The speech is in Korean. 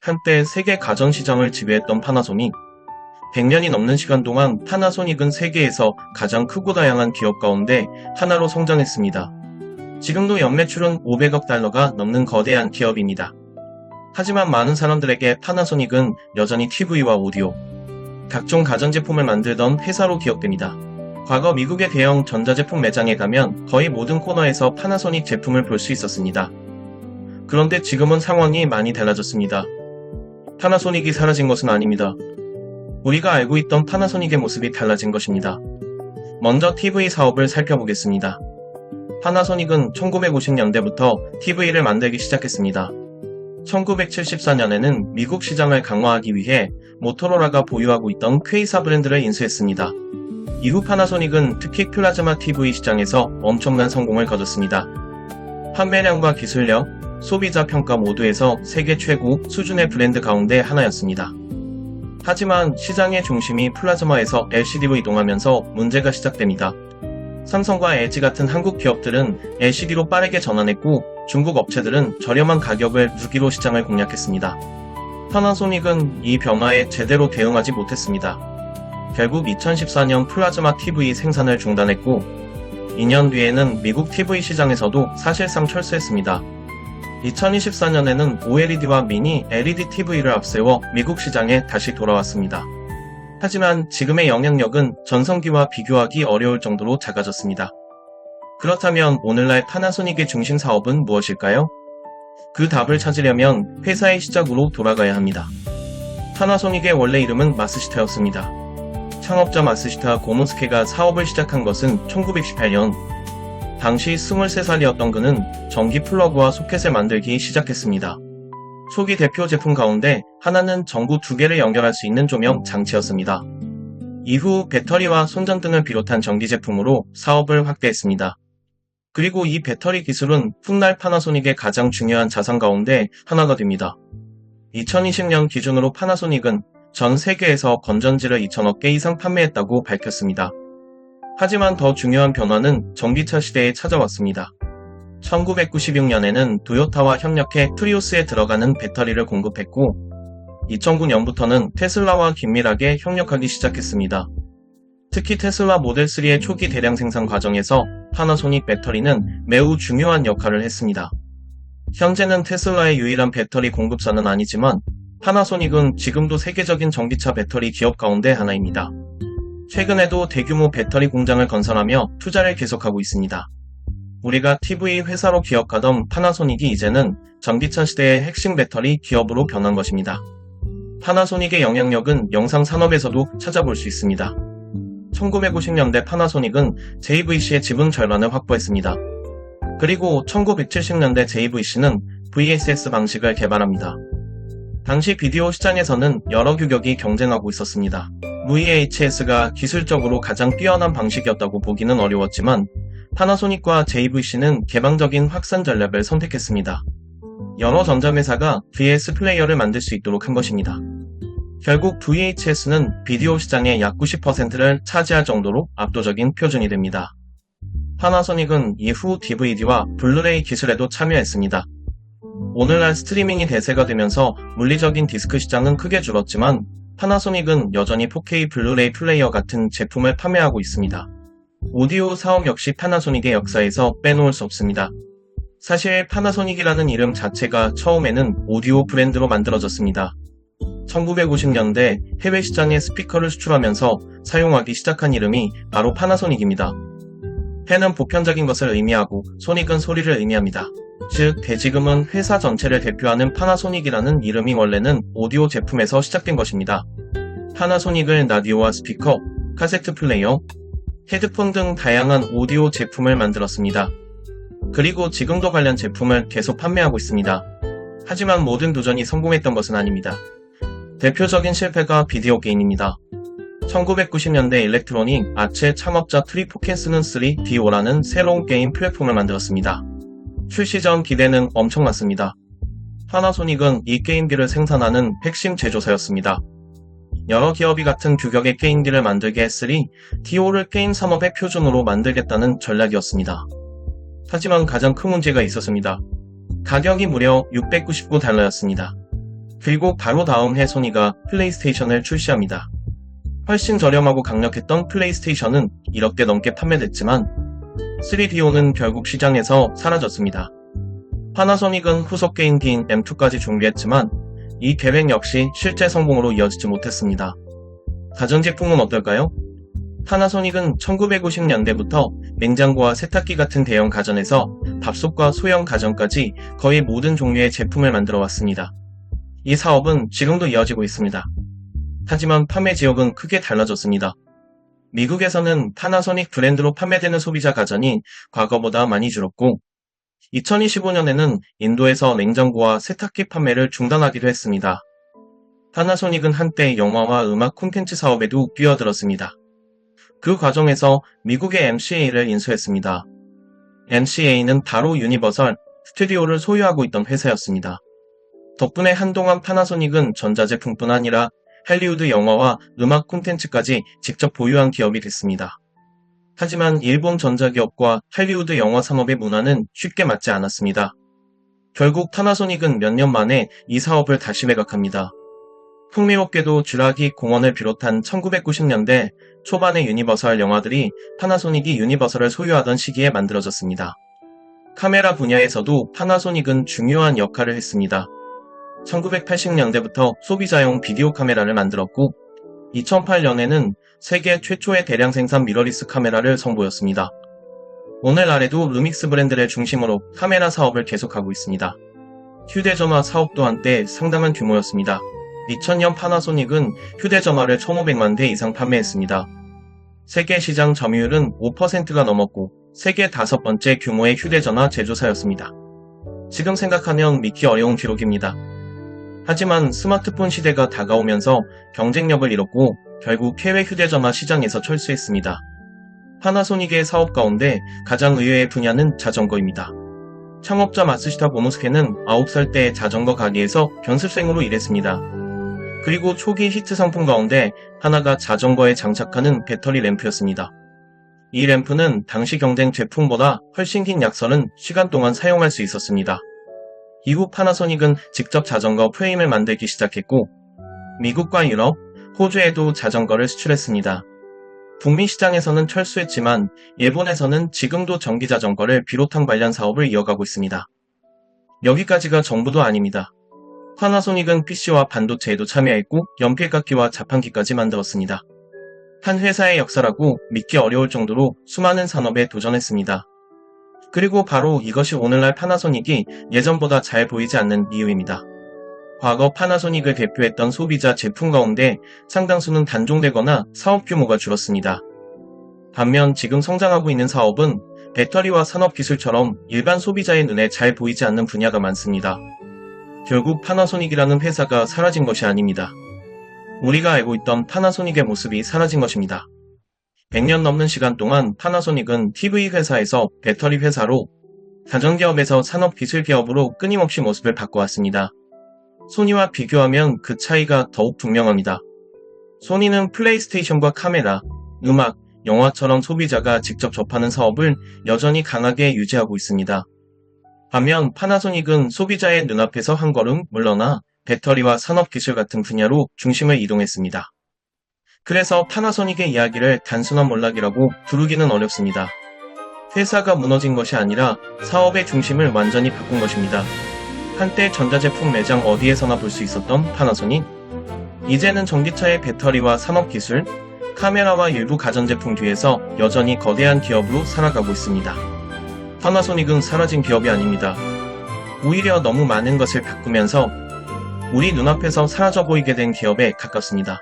한때 세계 가전시장을 지배했던 파나소닉. 100년이 넘는 시간 동안 파나소닉은 세계에서 가장 크고 다양한 기업 가운데 하나로 성장했습니다. 지금도 연매출은 500억 달러가 넘는 거대한 기업입니다. 하지만 많은 사람들에게 파나소닉은 여전히 TV와 오디오, 각종 가전제품을 만들던 회사로 기억됩니다. 과거 미국의 대형 전자제품 매장에 가면 거의 모든 코너에서 파나소닉 제품을 볼 수 있었습니다. 그런데 지금은 상황이 많이 달라졌습니다. 파나소닉이 사라진 것은 아닙니다. 우리가 알고 있던 파나소닉의 모습이 달라진 것입니다. 먼저 TV 사업을 살펴보겠습니다. 파나소닉은 1950년대부터 TV를 만들기 시작했습니다. 1974년에는 미국 시장을 강화하기 위해 모토로라가 보유하고 있던 퀘이사 브랜드를 인수했습니다. 이후 파나소닉은 특히 플라즈마 TV 시장에서 엄청난 성공을 거뒀습니다. 판매량과 기술력, 소비자 평가 모두에서 세계 최고 수준의 브랜드 가운데 하나였습니다. 하지만 시장의 중심이 플라즈마에서 LCD로 이동하면서 문제가 시작됩니다. 삼성과 LG 같은 한국 기업들은 LCD로 빠르게 전환했고 중국 업체들은 저렴한 가격을 무기로 시장을 공략했습니다. 파나소닉은 이 변화에 제대로 대응하지 못했습니다. 결국 2014년 플라즈마 TV 생산을 중단했고 2년 뒤에는 미국 TV 시장에서도 사실상 철수했습니다. 2024년에는 OLED와 미니 LED TV를 앞세워 미국 시장에 다시 돌아왔습니다. 하지만 지금의 영향력은 전성기와 비교하기 어려울 정도로 작아졌습니다. 그렇다면 오늘날 파나소닉의 중심 사업은 무엇일까요? 그 답을 찾으려면 회사의 시작으로 돌아가야 합니다. 파나소닉의 원래 이름은 마스시타였습니다. 창업자 마스시타 고노스케가 사업을 시작한 것은 1918년. 당시 23살이었던 그는 전기 플러그와 소켓을 만들기 시작했습니다. 초기 대표 제품 가운데 하나는 전구 2개를 연결할 수 있는 조명 장치였습니다. 이후 배터리와 손전등을 비롯한 전기 제품으로 사업을 확대했습니다. 그리고 이 배터리 기술은 훗날 파나소닉의 가장 중요한 자산 가운데 하나가 됩니다. 2020년 기준으로 파나소닉은 전 세계에서 건전지를 2,000억 개 이상 판매했다고 밝혔습니다. 하지만 더 중요한 변화는 전기차 시대에 찾아왔습니다. 1996년에는 도요타와 협력해 프리우스에 들어가는 배터리를 공급했고 2009년부터는 테슬라와 긴밀하게 협력하기 시작했습니다. 특히 테슬라 모델 3의 초기 대량 생산 과정에서 파나소닉 배터리는 매우 중요한 역할을 했습니다. 현재는 테슬라의 유일한 배터리 공급사는 아니지만 파나소닉은 지금도 세계적인 전기차 배터리 기업 가운데 하나입니다. 최근에도 대규모 배터리 공장을 건설하며 투자를 계속하고 있습니다. 우리가 TV 회사로 기억하던 파나소닉이 이제는 전기차 시대의 핵심 배터리 기업으로 변한 것입니다. 파나소닉의 영향력은 영상 산업에서도 찾아볼 수 있습니다. 1950년대 파나소닉은 JVC의 지분 절반을 확보했습니다. 그리고 1970년대 JVC는 VSS 방식을 개발합니다. 당시 비디오 시장에서는 여러 규격이 경쟁하고 있었습니다. VHS가 기술적으로 가장 뛰어난 방식이었다고 보기는 어려웠지만 파나소닉과 JVC는 개방적인 확산 전략을 선택했습니다. 여러 전자회사가 VS 플레이어를 만들 수 있도록 한 것입니다. 결국 VHS는 비디오 시장의 약 90%를 차지할 정도로 압도적인 표준이 됩니다. 파나소닉은 이후 DVD와 블루레이 기술에도 참여했습니다. 오늘날 스트리밍이 대세가 되면서 물리적인 디스크 시장은 크게 줄었지만 파나소닉은 여전히 4K 블루레이 플레이어 같은 제품을 판매하고 있습니다. 오디오 사업 역시 파나소닉의 역사에서 빼놓을 수 없습니다. 사실 파나소닉이라는 이름 자체가 처음에는 오디오 브랜드로 만들어졌습니다. 1950년대 해외 시장에 스피커를 수출하면서 사용하기 시작한 이름이 바로 파나소닉입니다. 팬은 보편적인 것을 의미하고 소닉은 소리를 의미합니다. 즉 대지금은 회사 전체를 대표하는 파나소닉이라는 이름이 원래는 오디오 제품에서 시작된 것입니다. 파나소닉은 라디오와 스피커, 카세트 플레이어, 헤드폰 등 다양한 오디오 제품을 만들었습니다. 그리고 지금도 관련 제품을 계속 판매하고 있습니다. 하지만 모든 도전이 성공했던 것은 아닙니다. 대표적인 실패가 비디오 게임입니다. 1990년대 일렉트로닉 아츠 창업자 트리포켄스는 3DO라는 새로운 게임 플랫폼을 만들었습니다. 출시 전 기대는 엄청났습니다. 파나소닉은 이 게임기를 생산하는 핵심 제조사였습니다. 여러 기업이 같은 규격의 게임기를 만들게 했으니 DO를 게임 산업의 표준으로 만들겠다는 전략이었습니다. 하지만 가장 큰 문제가 있었습니다. 가격이 무려 $699였습니다. 그리고 바로 다음 해 소니가 플레이스테이션을 출시합니다. 훨씬 저렴하고 강력했던 플레이스테이션은 1억대 넘게 판매됐지만 3DO는 결국 시장에서 사라졌습니다. 파나소닉은 후속 게임기인 M2까지 준비했지만 이 계획 역시 실제 성공으로 이어지지 못했습니다. 가전제품은 어떨까요? 파나소닉은 1950년대부터 냉장고와 세탁기 같은 대형 가전에서 밥솥과 소형 가전까지 거의 모든 종류의 제품을 만들어 왔습니다. 이 사업은 지금도 이어지고 있습니다. 하지만 판매 지역은 크게 달라졌습니다. 미국에서는 파나소닉 브랜드로 판매되는 소비자 가전이 과거보다 많이 줄었고 2025년에는 인도에서 냉장고와 세탁기 판매를 중단하기도 했습니다. 파나소닉은 한때 영화와 음악 콘텐츠 사업에도 뛰어들었습니다. 그 과정에서 미국의 MCA를 인수했습니다. MCA는 바로 유니버설 스튜디오를 소유하고 있던 회사였습니다. 덕분에 한동안 파나소닉은 전자제품뿐 아니라 할리우드 영화와 음악 콘텐츠까지 직접 보유한 기업이 됐습니다. 하지만 일본 전자기업과 할리우드 영화 산업의 문화는 쉽게 맞지 않았습니다. 결국 파나소닉은 몇 년 만에 이 사업을 다시 매각합니다. 흥미롭게도 쥬라기 공원을 비롯한 1990년대 초반의 유니버설 영화들이 파나소닉이 유니버설을 소유하던 시기에 만들어졌습니다. 카메라 분야에서도 파나소닉은 중요한 역할을 했습니다. 1980년대부터 소비자용 비디오 카메라를 만들었고 2008년에는 세계 최초의 대량 생산 미러리스 카메라를 선보였습니다. 오늘날에도 루믹스 브랜드를 중심으로 카메라 사업을 계속하고 있습니다. 휴대전화 사업도 한때 상당한 규모였습니다. 2000년 파나소닉은 휴대전화를 1500만 대 이상 판매했습니다. 세계 시장 점유율은 5%가 넘었고 세계 5번째 규모의 휴대전화 제조사였습니다. 지금 생각하면 믿기 어려운 기록입니다. 하지만 스마트폰 시대가 다가오면서 경쟁력을 잃었고 결국 해외 휴대전화 시장에서 철수했습니다. 파나소닉의 사업 가운데 가장 의외의 분야는 자전거입니다. 창업자 마츠시타 모노스케는 9살 때 자전거 가게에서 연습생으로 일했습니다. 그리고 초기 히트 상품 가운데 하나가 자전거에 장착하는 배터리 램프였습니다. 이 램프는 당시 경쟁 제품보다 훨씬 긴 약설은 시간 동안 사용할 수 있었습니다. 이후 파나소닉은 직접 자전거 프레임을 만들기 시작했고 미국과 유럽, 호주에도 자전거를 수출했습니다. 북미 시장에서는 철수했지만 일본에서는 지금도 전기자전거를 비롯한 관련 사업을 이어가고 있습니다. 여기까지가 전부도 아닙니다. 파나소닉은 PC와 반도체에도 참여했고 연필깎이와 자판기까지 만들었습니다. 한 회사의 역사라고 믿기 어려울 정도로 수많은 산업에 도전했습니다. 그리고 바로 이것이 오늘날 파나소닉이 예전보다 잘 보이지 않는 이유입니다. 과거 파나소닉을 대표했던 소비자 제품 가운데 상당수는 단종되거나 사업 규모가 줄었습니다. 반면 지금 성장하고 있는 사업은 배터리와 산업기술처럼 일반 소비자의 눈에 잘 보이지 않는 분야가 많습니다. 결국 파나소닉이라는 회사가 사라진 것이 아닙니다. 우리가 알고 있던 파나소닉의 모습이 사라진 것입니다. 100년 넘는 시간 동안 파나소닉은 TV 회사에서 배터리 회사로, 가전기업에서 산업기술 기업으로 끊임없이 모습을 바꿔왔습니다. 소니와 비교하면 그 차이가 더욱 분명합니다. 소니는 플레이스테이션과 카메라, 음악, 영화처럼 소비자가 직접 접하는 사업을 여전히 강하게 유지하고 있습니다. 반면 파나소닉은 소비자의 눈앞에서 한 걸음 물러나 배터리와 산업기술 같은 분야로 중심을 이동했습니다. 그래서 파나소닉의 이야기를 단순한 몰락이라고 부르기는 어렵습니다. 회사가 무너진 것이 아니라 사업의 중심을 완전히 바꾼 것입니다. 한때 전자제품 매장 어디에서나 볼 수 있었던 파나소닉, 이제는 전기차의 배터리와 산업기술, 카메라와 일부 가전제품 뒤에서 여전히 거대한 기업으로 살아가고 있습니다. 파나소닉은 사라진 기업이 아닙니다. 오히려 너무 많은 것을 바꾸면서 우리 눈앞에서 사라져 보이게 된 기업에 가깝습니다.